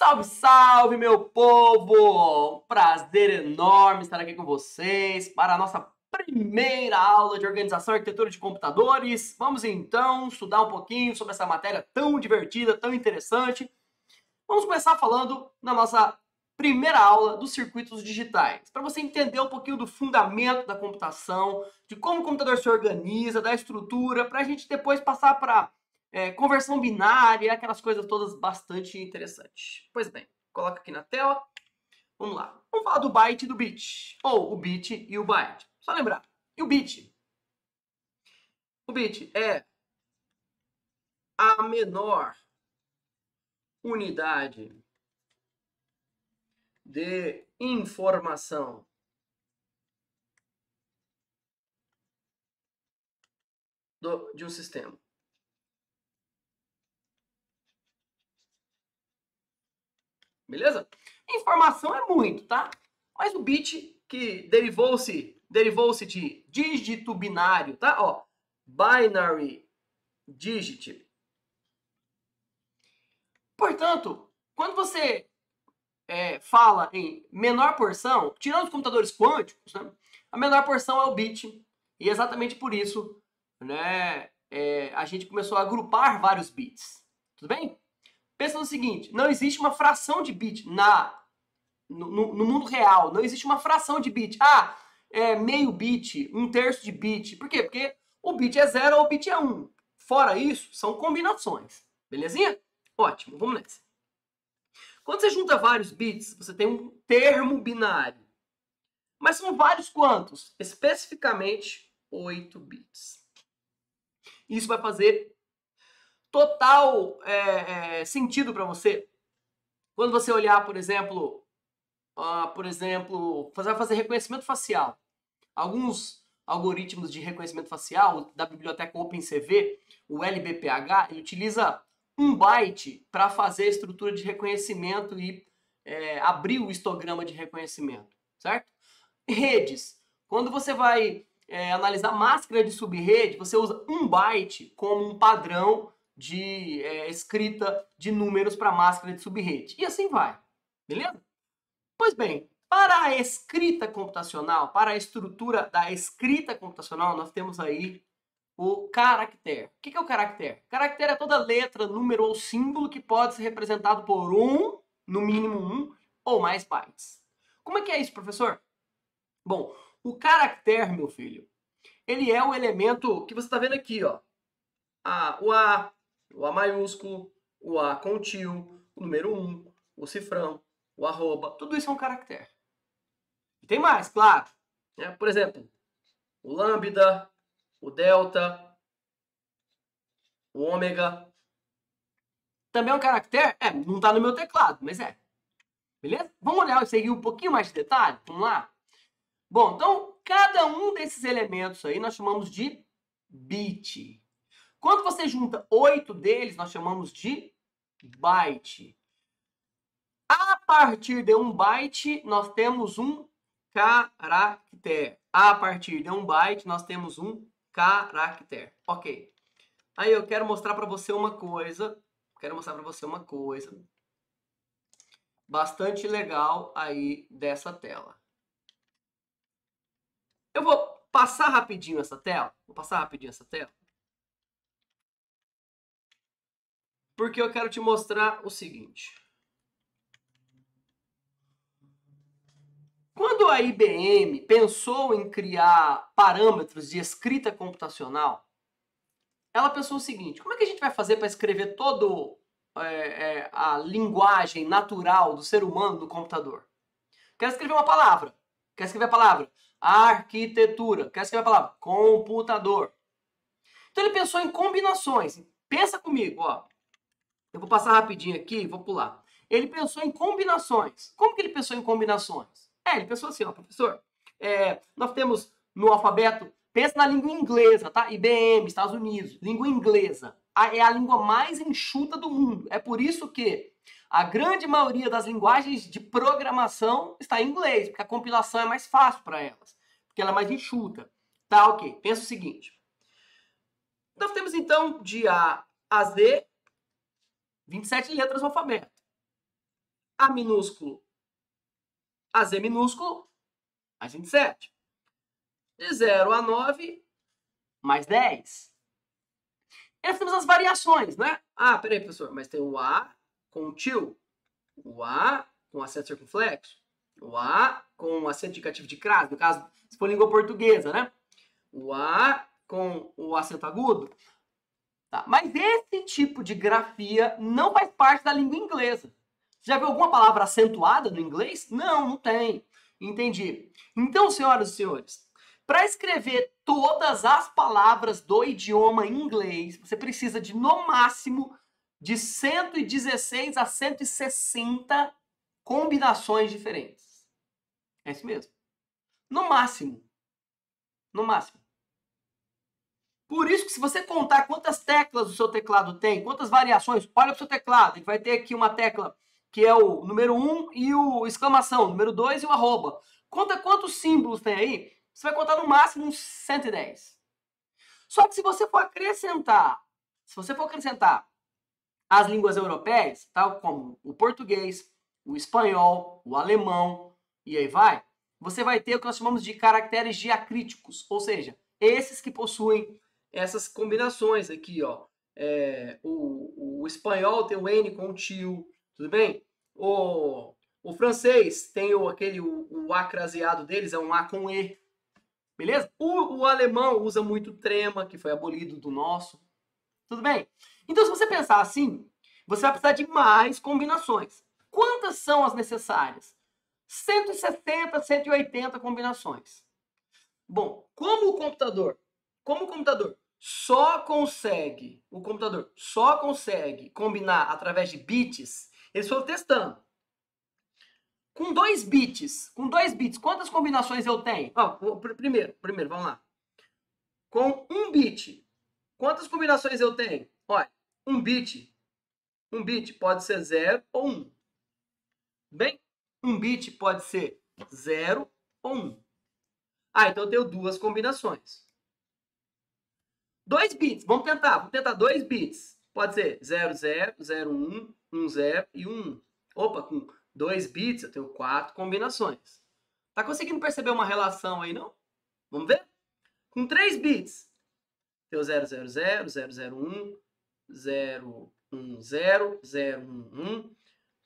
Salve, salve, meu povo! Um prazer enorme estar aqui com vocês para a nossa primeira aula de organização e arquitetura de computadores. Vamos então estudar um pouquinho sobre essa matéria tão divertida, tão interessante. Vamos começar falando na nossa primeira aula dos circuitos digitais, para você entender um pouquinho do fundamento da computação, de como o computador se organiza, da estrutura, para a gente depois passar para conversão binária, aquelas coisas todas bastante interessantes. Pois bem, coloca aqui na tela. Vamos lá. Vamos falar do byte e do bit. Ou o bit e o byte. Só lembrar. E o bit? O bit é a menor unidade de informação de um sistema. Beleza? Informação é muito, tá? Mas o bit, que derivou-se de dígito binário, tá? Ó, binary digit. Portanto, quando você fala em menor porção, tirando os computadores quânticos, né, a menor porção é o bit. E exatamente por isso, né, a gente começou a agrupar vários bits. Tudo bem? Pensa no seguinte, não existe uma fração de bit no mundo real. Não existe uma fração de bit. Ah, meio bit, um terço de bit. Por quê? Porque o bit é 0 ou o bit é 1. Um. Fora isso, são combinações. Belezinha? Ótimo, vamos nessa. Quando você junta vários bits, você tem um termo binário. Mas são vários quantos? Especificamente 8 bits. Isso vai fazer total sentido para você quando você olhar, por exemplo, fazer reconhecimento facial. Alguns algoritmos de reconhecimento facial da biblioteca OpenCV, o LBPH, ele utiliza 1 byte para fazer a estrutura de reconhecimento e abrir o histograma de reconhecimento, certo? Redes. Quando você vai analisar máscara de subrede, você usa 1 byte como um padrão de escrita de números para máscara de subrede. E assim vai, beleza? Pois bem, para a escrita computacional, para a estrutura da escrita computacional, nós temos aí o caractere. O que é o caractere? Caractere é toda letra, número ou símbolo que pode ser representado por no mínimo 1 ou mais bytes. Como é que é isso, professor? Bom, o caractere, meu filho, ele é o elemento que você está vendo aqui, ó. O A maiúsculo, o A com tio, o número 1, o cifrão, o arroba, tudo isso é um caractere. E tem mais, claro. Né? Por exemplo, o lambda, o delta, o ômega. Também é um caractere? Não está no meu teclado, mas é. Beleza? Vamos olhar isso aí um pouquinho mais de detalhe? Vamos lá? Bom, então, cada um desses elementos aí nós chamamos de bit. Quando você junta 8 deles, nós chamamos de byte. A partir de 1 byte, nós temos um caractere. A partir de 1 byte, nós temos um caractere. Ok. Aí eu quero mostrar para você uma coisa. Bastante legal aí dessa tela. Eu vou passar rapidinho essa tela. Porque eu quero te mostrar o seguinte. Quando a IBM pensou em criar parâmetros de escrita computacional, ela pensou o seguinte, como é que a gente vai fazer para escrever toda a linguagem natural do ser humano no computador? Quero escrever uma palavra. Quero escrever a palavra arquitetura. Quero escrever a palavra computador. Então ele pensou em combinações. Pensa comigo, ó. Eu vou passar rapidinho aqui e vou pular. Ele pensou em combinações. Como que ele pensou em combinações? Ele pensou assim, ó, professor, nós temos no alfabeto, pensa na língua inglesa, tá? IBM, Estados Unidos, língua inglesa. É a língua mais enxuta do mundo. É por isso que a grande maioria das linguagens de programação está em inglês, porque a compilação é mais fácil para elas, porque ela é mais enxuta. Tá, ok. Pensa o seguinte. Nós temos então de A a Z 27 letras do alfabeto. A minúsculo a Z minúsculo, mais 27. De 0 a 9, mais 10. E nós temos as variações, né? Ah, peraí, professor, mas tem o A com o tio, o A com acento circunflexo, o A com acento indicativo de crase, no caso, se for língua portuguesa, né? O A com o acento agudo. Tá? Mas esse tipo de grafia não faz parte da língua inglesa. Você já viu alguma palavra acentuada no inglês? Não, não tem. Entendi. Então, senhoras e senhores, para escrever todas as palavras do idioma inglês, você precisa de, no máximo, de 116 a 160 combinações diferentes. É isso mesmo. No máximo. No máximo. Por isso que se você contar quantas teclas o seu teclado tem, quantas variações, olha para o seu teclado, ele vai ter aqui uma tecla que é o número 1 e o exclamação, número 2 e o arroba. Conta quantos símbolos tem aí, você vai contar no máximo uns 110. Só que se você for acrescentar as línguas europeias, tal como o português, o espanhol, o alemão, e aí vai, você vai ter o que nós chamamos de caracteres diacríticos, ou seja, esses que possuem essas combinações aqui, ó. O espanhol tem o N com o tio, tudo bem? O francês tem o A craseado deles, é um A com E, beleza? O alemão usa muito trema, que foi abolido do nosso, tudo bem? Então, se você pensar assim, você vai precisar de mais combinações. Quantas são as necessárias? 160, 180 combinações. Bom, como o computador só consegue combinar através de bits, eles foram testando. Com 2 bits, quantas combinações eu tenho? Primeiro, vamos lá. Com 1 bit, quantas combinações eu tenho? Olha, um bit pode ser 0 ou 1. Bem, um bit pode ser 0 ou 1. Ah, então eu tenho 2 combinações. 2 bits, vamos tentar 2 bits. Pode ser 00, 01, 10 e 1. Opa, com 2 bits eu tenho 4 combinações. Tá conseguindo perceber uma relação aí, não? Vamos ver? Com 3 bits, tem o 000, 001, 010, 011,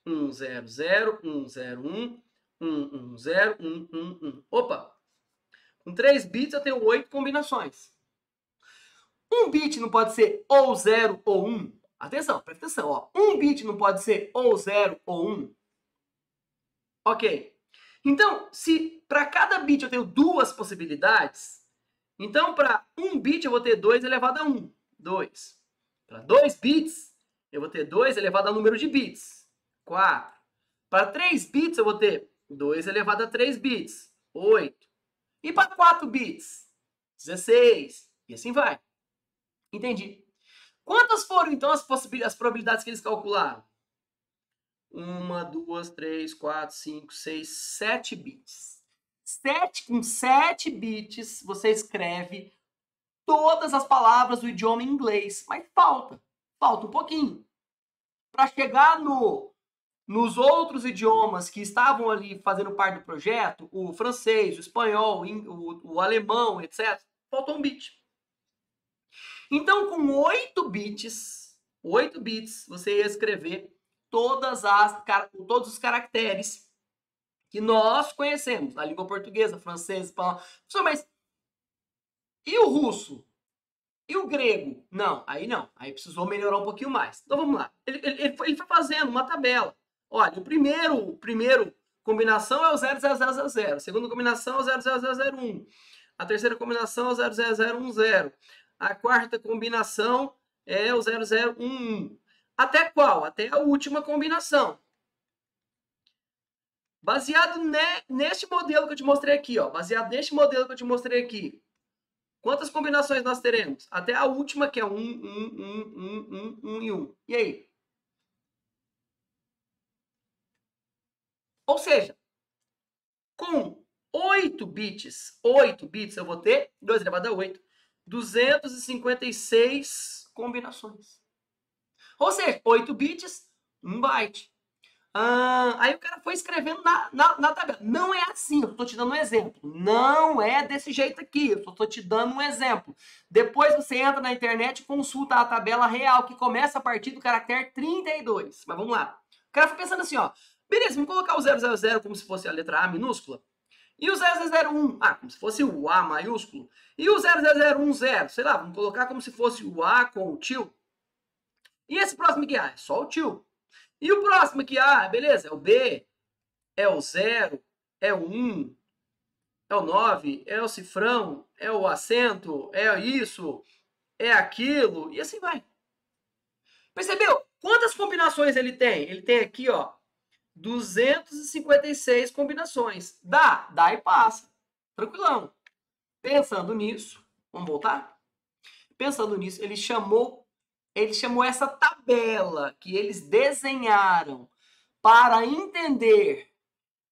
100, 101, 110, 111. Opa! Com 3 bits eu tenho 8 combinações. Um bit não pode ser ou 0 ou 1. Atenção, presta atenção. Ó. Um bit não pode ser ou 0 ou 1. Ok. Então, se para cada bit eu tenho 2 possibilidades, então para 1 bit eu vou ter 2 elevado a 1. 2. Para 2 bits, eu vou ter 2 elevado ao número de bits. 4. Para 3 bits, eu vou ter 2 elevado a 3 bits. 8. E para 4 bits? 16. E assim vai. Entendi. Quantas foram, então, as probabilidades que eles calcularam? 1, 2, 3, 4, 5, 6, 7 bits. Com 7 bits, você escreve todas as palavras do idioma inglês. Mas falta um pouquinho. Para chegar nos outros idiomas que estavam ali fazendo parte do projeto, o francês, o espanhol, o alemão, etc., faltou um bit. Então, com 8 bits, você ia escrever todos os caracteres que nós conhecemos, na língua portuguesa, francesa, espanhol. Mas e o russo? E o grego? Não, aí precisou melhorar um pouquinho mais. Então vamos lá. Ele foi fazendo uma tabela. Olha, o primeiro combinação é o 00000, a segunda combinação é o 00001, a terceira combinação é o 00010, a quarta combinação é o 0011. Até qual? Até a última combinação. Baseado neste modelo que eu te mostrei aqui, ó, quantas combinações nós teremos? Até a última, que é 1, 1, 1, 1, 1 e 1. E aí? Ou seja, com 8 bits, eu vou ter 2 elevado a 8, 256 combinações. Ou seja, 8 bits, 1 byte. Aí o cara foi escrevendo na tabela. Não é assim, eu estou te dando um exemplo. Não é desse jeito aqui, eu só estou te dando um exemplo. Depois você entra na internet e consulta a tabela real, que começa a partir do caractere 32. Mas vamos lá. O cara foi pensando assim, ó. Beleza, vamos colocar o 000 como se fosse a letra A minúscula. E o 0001, como se fosse o A maiúsculo. E o 00010, sei lá, vamos colocar como se fosse o A com o tio. E esse próximo aqui, é só o tio. E o próximo aqui, beleza, é o B, é o 0, é o 1, é o 9, é o cifrão, é o acento, é isso, é aquilo, e assim vai. Percebeu? Quantas combinações ele tem? Ele tem aqui, ó, 256 combinações. Dá e passa. Tranquilão. Pensando nisso, vamos voltar? Pensando nisso, ele chamou essa tabela que eles desenharam para entender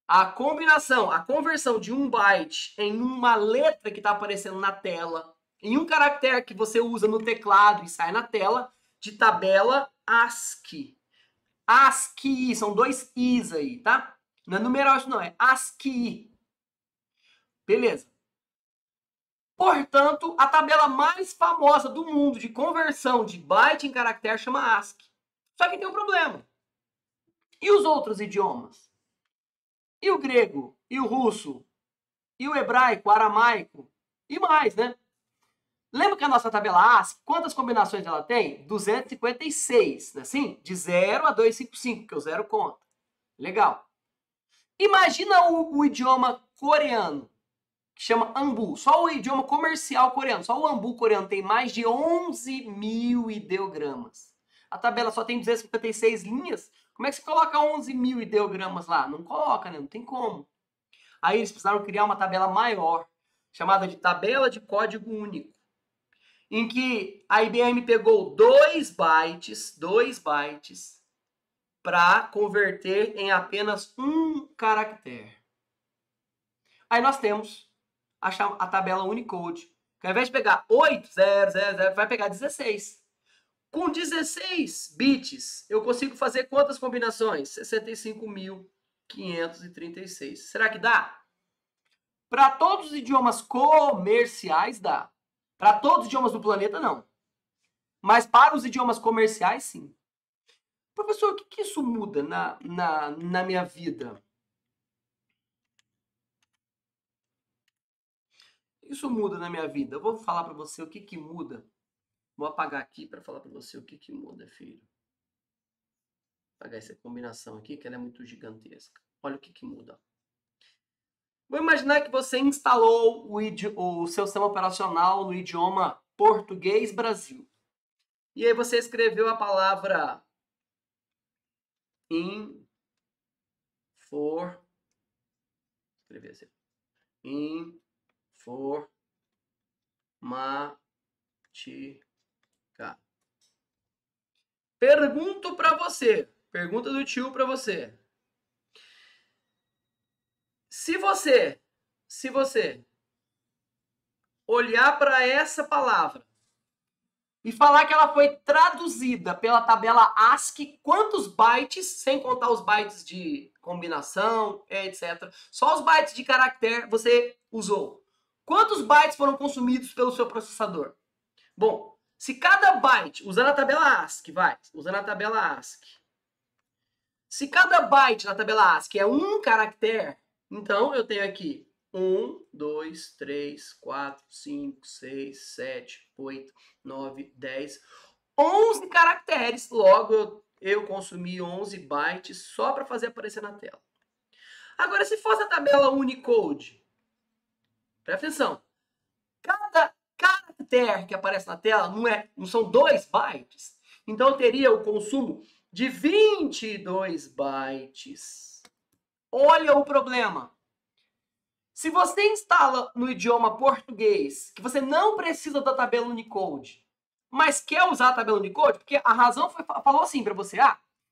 a combinação, a conversão de um byte em uma letra que está aparecendo na tela, em um caractere que você usa no teclado e sai na tela, de tabela ASCII. ASCII, são dois I's aí, tá? Não é numeral, não, é ASCII. Beleza. Portanto, a tabela mais famosa do mundo de conversão de byte em caractere chama ASCII. Só que tem um problema. E os outros idiomas? E o grego? E o russo? E o hebraico, o aramaico? E mais, né? Lembra que a nossa tabela ASCII, quantas combinações ela tem? 256, né? Assim, de 0 a 255, que o 0 conta. Legal. Imagina o idioma coreano, que chama Ambu. Só o idioma comercial coreano, só o Ambu coreano tem mais de 11 mil ideogramas. A tabela só tem 256 linhas. Como é que você coloca 11 mil ideogramas lá? Não coloca, né? Não tem como. Aí eles precisaram criar uma tabela maior, chamada de tabela de código único, em que a IBM pegou 2 bytes, para converter em apenas um caractere. Aí nós temos a tabela Unicode, que ao invés de pegar 8000, vai pegar 16. Com 16 bits, eu consigo fazer quantas combinações? 65.536. Será que dá? Para todos os idiomas comerciais, dá. Para todos os idiomas do planeta, não. Mas para os idiomas comerciais, sim. Professor, o que isso muda na minha vida? Isso muda na minha vida. Eu vou falar para você o que muda. Vou apagar aqui para falar para você o que muda, filho. Vou apagar essa combinação aqui, que ela é muito gigantesca. Olha o que muda. Vou imaginar que você instalou o seu sistema operacional no idioma português Brasil. E aí você escreveu a palavra escrever assim. Informática. Pergunto para você. Pergunta do tio para você. Se você olhar para essa palavra e falar que ela foi traduzida pela tabela ASCII, quantos bytes, sem contar os bytes de combinação, etc. Só os bytes de caractere você usou. Quantos bytes foram consumidos pelo seu processador? Bom, se cada byte, usando a tabela ASCII, se cada byte na tabela ASCII é um caractere, então eu tenho aqui 1, 2, 3, 4, 5, 6, 7, 8, 9, 10, 11 caracteres. Logo, eu consumi 11 bytes só para fazer aparecer na tela. Agora, se fosse a tabela Unicode, presta atenção, cada caractere que aparece na tela não são 2 bytes. Então, eu teria o consumo de 22 bytes. Olha o problema. Se você instala no idioma português, que você não precisa da tabela Unicode, mas quer usar a tabela Unicode, porque a razão falou assim para você,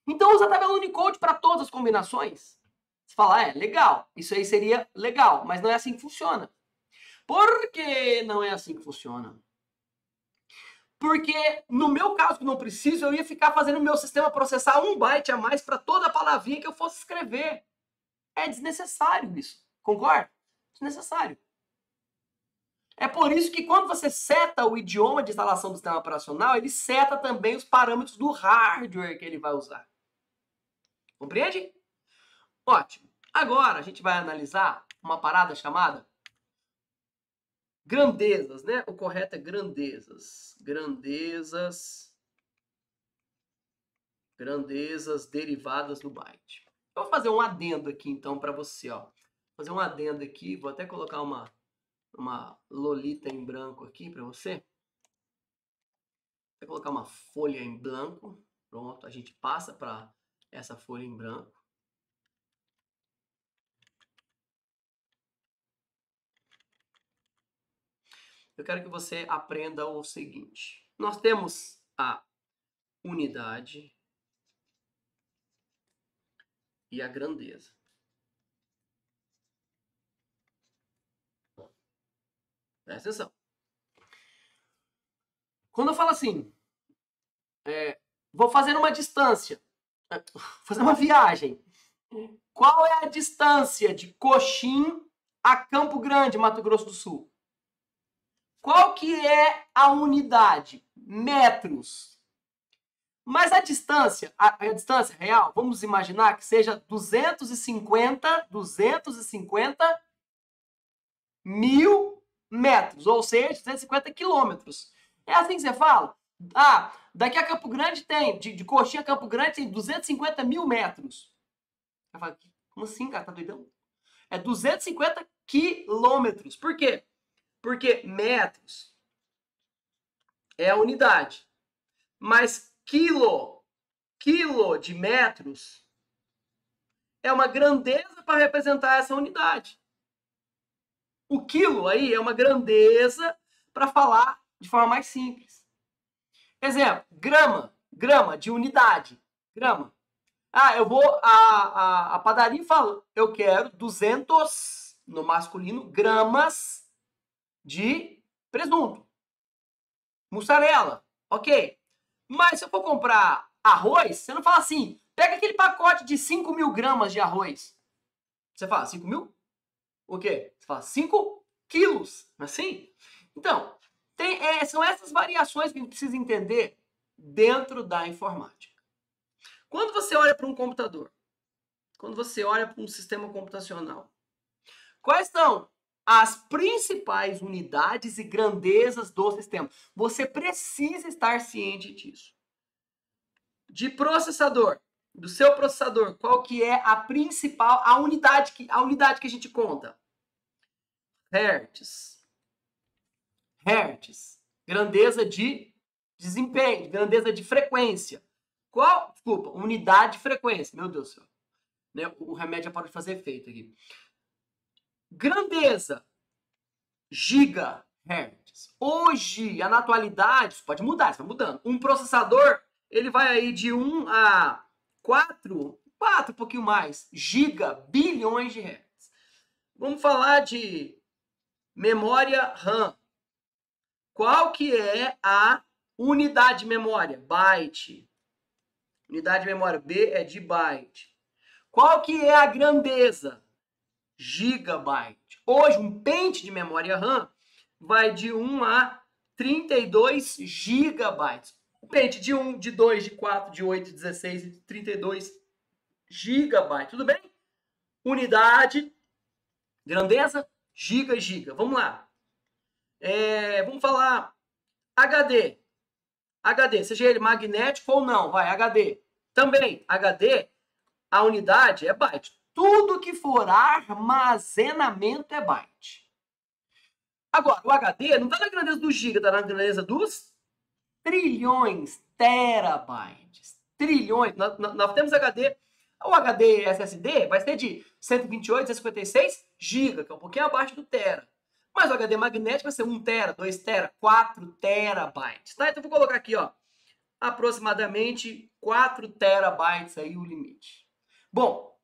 então usa a tabela Unicode para todas as combinações. Você fala, legal, isso aí seria legal, mas não é assim que funciona. Por que não é assim que funciona? Porque no meu caso, que não preciso, eu ia ficar fazendo o meu sistema processar 1 byte a mais para toda palavrinha que eu fosse escrever. É desnecessário isso. Concorda? Desnecessário. É por isso que quando você seta o idioma de instalação do sistema operacional, ele seta também os parâmetros do hardware que ele vai usar. Compreende? Ótimo. Agora a gente vai analisar uma parada chamada grandezas, né? O correto é grandezas. Grandezas derivadas do byte. Eu vou fazer um adendo aqui então para você, ó. Vou fazer um adendo aqui, vou até colocar uma lolita em branco aqui para você. Vou colocar uma folha em branco. Pronto, a gente passa para essa folha em branco. Eu quero que você aprenda o seguinte. Nós temos a unidade e a grandeza. Presta atenção. Quando eu falo assim, vou fazer uma distância, fazer uma viagem. Qual é a distância de Coxim a Campo Grande, Mato Grosso do Sul? Qual que é a unidade? Metros. Mas a distância real, vamos imaginar que seja 250 mil metros, ou seja, 250 quilômetros. É assim que você fala? Ah, daqui a Campo Grande tem, de Coxinha a Campo Grande tem 250 mil metros. Eu falo, como assim, cara? Tá doidão? É 250 quilômetros. Por quê? Porque metros é a unidade. Mas quilo de metros é uma grandeza para representar essa unidade. O quilo aí é uma grandeza para falar de forma mais simples. Exemplo, grama de unidade, grama. Ah, eu vou a padaria e falo, eu quero 200, no masculino, gramas de presunto. Mussarela, ok. Mas se eu for comprar arroz, você não fala assim, pega aquele pacote de 5 mil gramas de arroz. Você fala 5 mil? O quê? Você fala 5 quilos, assim? Então, são essas variações que a gente precisa entender dentro da informática. Quando você olha para um computador, quando você olha para um sistema computacional, quais são as principais unidades e grandezas do sistema? Você precisa estar ciente disso. De processador, do seu processador, qual que é a principal, a unidade que a gente conta? Hertz. Grandeza de desempenho, grandeza de frequência. Desculpa, unidade de frequência. Meu Deus do céu. Né? O remédio já pode fazer efeito aqui. Grandeza, gigahertz. Hoje, na atualidade, isso pode mudar, isso vai mudando. Um processador, ele vai aí de 1 a 4, um pouquinho mais, bilhões de hertz. Vamos falar de memória RAM. Qual que é a unidade de memória? Byte. Unidade de memória, B é de byte. Qual que é a grandeza? Gigabyte. Hoje, um pente de memória RAM vai de 1 a 32 gigabytes. O pente de 1, de 2, de 4, de 8, de 16 e de 32 gigabytes. Tudo bem? Unidade, grandeza, giga. Vamos lá. Vamos falar HD. HD, seja ele magnético ou não, vai, HD. Também, HD, a unidade é byte. Tudo que for armazenamento é byte. Agora, o HD não está na grandeza do giga, está na grandeza dos trilhões, terabytes. Trilhões. Nós temos HD, o HD SSD vai ser de 128, 256 GB, que é um pouquinho abaixo do tera. Mas o HD magnético vai ser 1 tera, 2 tera, 4 terabytes. Tá? Então, eu vou colocar aqui, ó, aproximadamente 4 terabytes aí o limite. Bom,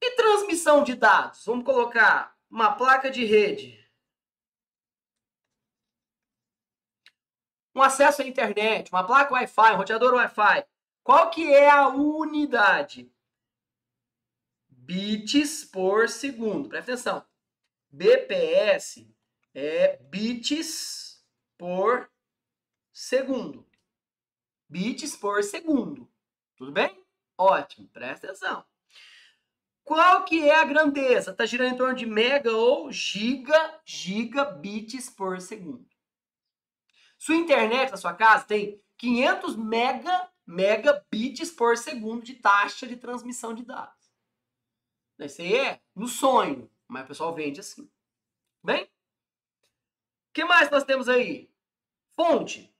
e transmissão de dados? Vamos colocar uma placa de rede. um acesso à internet, uma placa Wi-Fi, um roteador Wi-Fi. Qual que é a unidade? Bits por segundo. Presta atenção. BPS é bits por segundo. Bits por segundo. Tudo bem? Ótimo, presta atenção. Qual que é a grandeza? Está girando em torno de mega ou gigabits por segundo. Sua internet na sua casa tem 500 megabits por segundo de taxa de transmissão de dados. Isso aí é no sonho, mas o pessoal vende assim. Bem? O que mais nós temos aí? Fonte.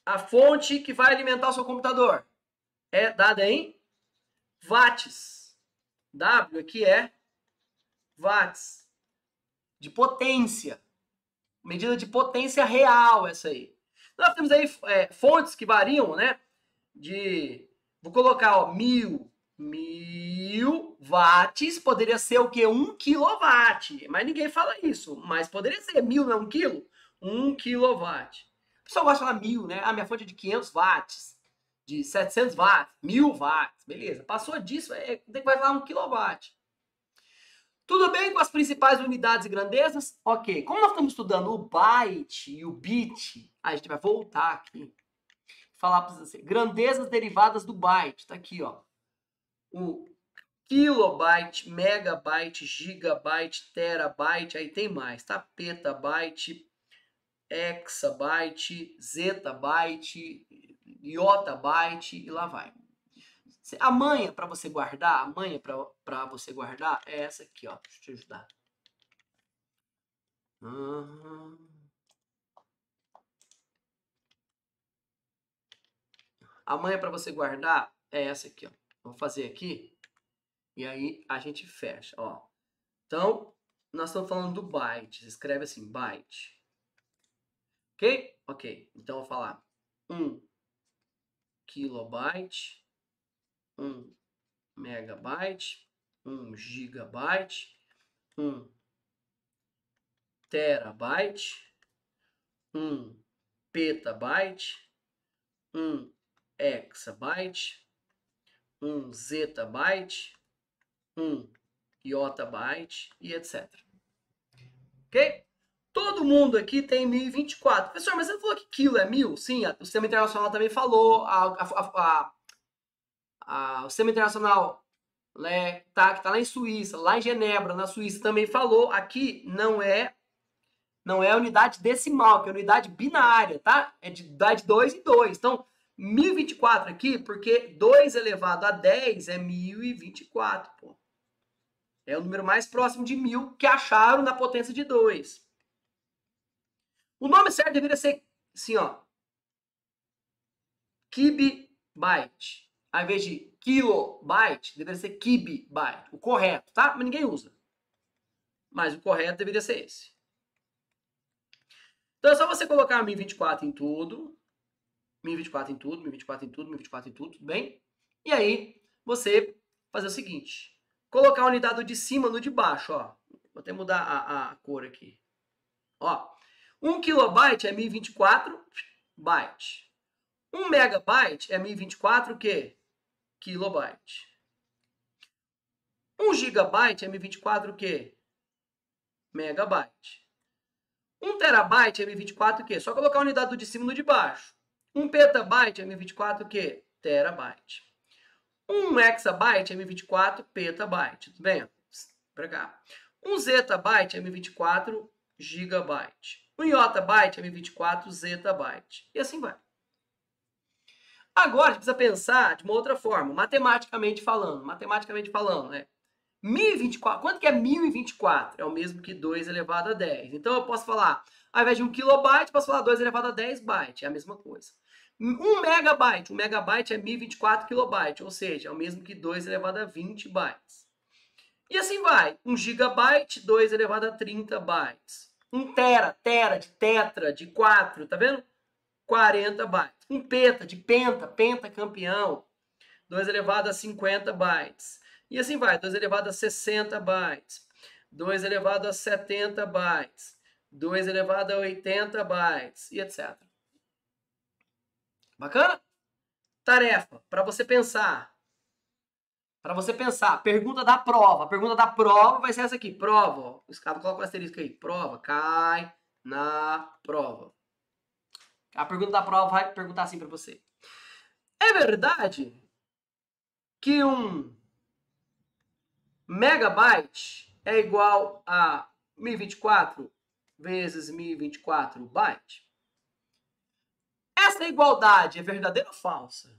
A fonte que vai alimentar o seu computador é dada em watts. W aqui é watts. De potência. Medida de potência real essa aí. Nós temos aí fontes que variam, né? Vou colocar, ó, 1000 watts, poderia ser o quê? 1 kW. Mas ninguém fala isso. Mas poderia ser 1000, não é 1 quilo? 1 kW. O pessoal gosta de falar 1000, né? A minha fonte é de 500 watts, de 700 watts, 1000 watts. Beleza. Passou disso, tem que vai falar 1 kW. Tudo bem com as principais unidades e grandezas? Ok. Como nós estamos estudando o byte e o bit, a gente vai voltar aqui. Falar para vocês. Grandezas derivadas do byte. Tá aqui, ó. O kilobyte, megabyte, gigabyte, terabyte, aí tem mais, tá? Petabyte, hexabyte, zetabyte, iotabyte e lá vai. A manha para você guardar, é essa aqui, ó. Deixa eu te ajudar. A manha para você guardar é essa aqui, ó. Vou fazer aqui e aí a gente fecha, ó. Então, nós estamos falando do byte. Você escreve assim, byte. Ok? Ok. Então, eu vou falar 1 kilobyte, 1 megabyte, 1 gigabyte, 1 terabyte, 1 petabyte, 1 hexabyte, 1 zetabyte, 1 iotabyte e etc. Ok? Todo mundo aqui tem 1024. Professor, mas você falou que quilo é 1000? Sim, o Sistema Internacional também falou. O Sistema Internacional, né, que tá lá em Suíça, lá em Genebra, na Suíça, também falou. Aqui não é unidade decimal, que é unidade binária, tá? É de 2 em 2. Então, 1024 aqui, porque 2 elevado a 10 é 1024, pô. É o número mais próximo de 1000 que acharam na potência de 2. O nome certo deveria ser assim, ó. Kibibyte. Ao invés de kilobyte, deveria ser kibibyte. O correto, tá? Mas ninguém usa. Mas o correto deveria ser esse. Então é só você colocar 1024 em tudo. 1024 em tudo, 1024 em tudo, 1024 em tudo, tudo bem? E aí, você fazer o seguinte. Colocar a unidade do de cima no de baixo, ó. Vou até mudar a cor aqui. Ó. 1 kilobyte é 1024 byte. 1 megabyte é 1024 o quê? Kilobyte. 1 gigabyte é 1024 o quê? Megabyte. 1 terabyte é 1024 o quê? Só colocar a unidade do de cima no de baixo. 1 petabyte é 1024 o quê? Terabyte. 1 hexabyte é 1024 petabyte. Tudo bem? Pra cá. 1 zetabyte é 1024 gigabyte. 1 iotabyte é 1024 zetabyte. E assim vai. Agora, a gente precisa pensar de uma outra forma, matematicamente falando, né? 1024, quanto que é 1024? É o mesmo que 2 elevado a 10. Então, eu posso falar, ao invés de 1 kilobyte, posso falar 2 elevado a 10 byte. É a mesma coisa. 1 megabyte é 1024 kilobytes, ou seja, é o mesmo que 2 elevado a 20 bytes. E assim vai. 1 gigabyte, 2 elevado a 30 bytes. 1 tera de tetra, de 4, tá vendo? 40 bytes. 1 peta, de penta campeão, 2 elevado a 50 bytes. E assim vai, 2 elevado a 60 bytes, 2 elevado a 70 bytes, 2 elevado a 80 bytes, e etc. Bacana? Tarefa, para você pensar. Para você pensar, pergunta da prova. A pergunta da prova vai ser essa aqui. Prova, ó. O escada coloca o asterisco aí. Prova, cai na prova. A pergunta da prova vai perguntar assim para você. É verdade que 1 megabyte é igual a 1024 vezes 1024 byte? Essa igualdade é verdadeira ou falsa?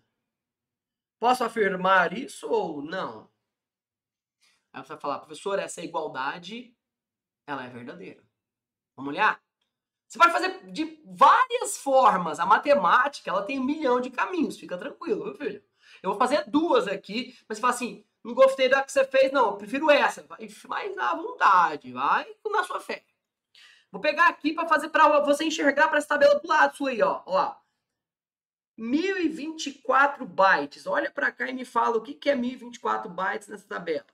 Posso afirmar isso ou não? Aí você vai falar, professor, essa igualdade, ela é verdadeira. Vamos olhar? Você pode fazer de várias formas. A matemática, ela tem 1 milhão de caminhos. Fica tranquilo, meu filho. Eu vou fazer 2 aqui, mas você fala assim, não gostei da que você fez, não, eu prefiro essa. Mas à vontade, vai na sua fé. Vou pegar aqui para fazer para você enxergar para essa tabela do lado sua aí, ó. Ó. 1024 bytes. Olha para cá e me fala o que é 1024 bytes nessa tabela.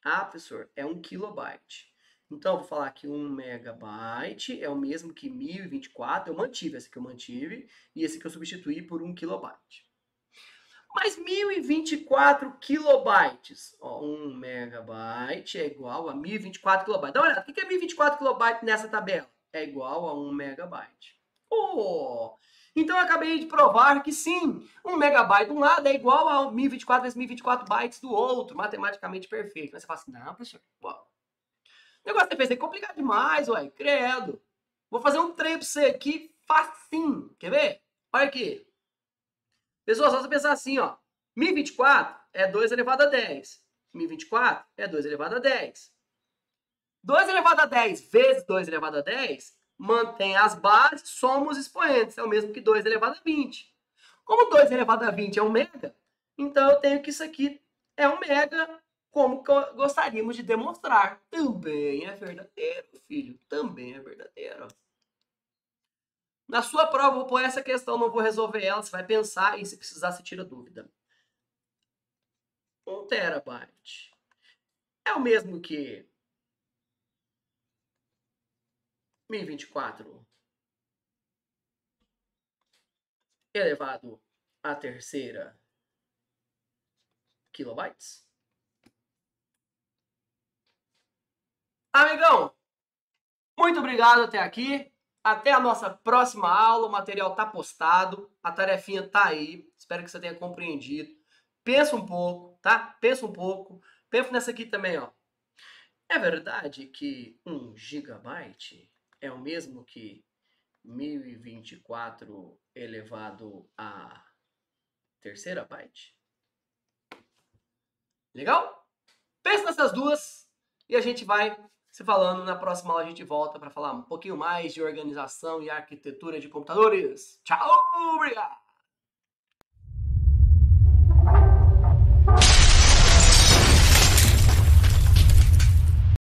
Ah, professor, é 1 kilobyte. Então, eu vou falar que 1 megabyte é o mesmo que 1024. Eu mantive esse que eu mantive e esse que eu substituí por 1 kilobyte. Mas 1024 kilobytes. Ó, 1 megabyte é igual a 1024 kilobytes. Dá uma olhada, o que é 1024 kilobytes nessa tabela? É igual a 1 megabyte. Oh! Então eu acabei de provar que sim, 1 megabyte de um lado é igual a 1024 vezes 1024 bytes do outro. Matematicamente perfeito. Mas você fala assim, não, professor, o negócio que você fez é complicado demais, ué, credo. Vou fazer um trem pra você aqui facinho. Quer ver? Olha aqui. Pessoal, só você pensar assim, ó. 1024 é 2 elevado a 10. 1024 é 2 elevado a 10. 2 elevado a 10 vezes 2 elevado a 10 mantém as bases, soma os expoentes. É o mesmo que 2 elevado a 20. Como 2 elevado a 20 é 1 mega, então eu tenho que isso aqui é 1 mega, como gostaríamos de demonstrar. Também é verdadeiro, filho. Também é verdadeiro. Na sua prova, eu vou pôr essa questão, não vou resolver ela. Você vai pensar e, se precisar, você tira dúvida. 1 terabyte é o mesmo que 1024 elevado à terceira kilobytes? Amigão, muito obrigado até aqui. Até a nossa próxima aula. O material está postado, a tarefinha está aí. Espero que você tenha compreendido. Pensa um pouco, tá? Pensa um pouco. Pensa nessa aqui também, ó. É verdade que 1 gigabyte é o mesmo que 1024 elevado à terceira byte? Legal? Pensa nessas duas e a gente vai se falando. Na próxima aula a gente volta para falar um pouquinho mais de organização e arquitetura de computadores. Tchau, obrigado!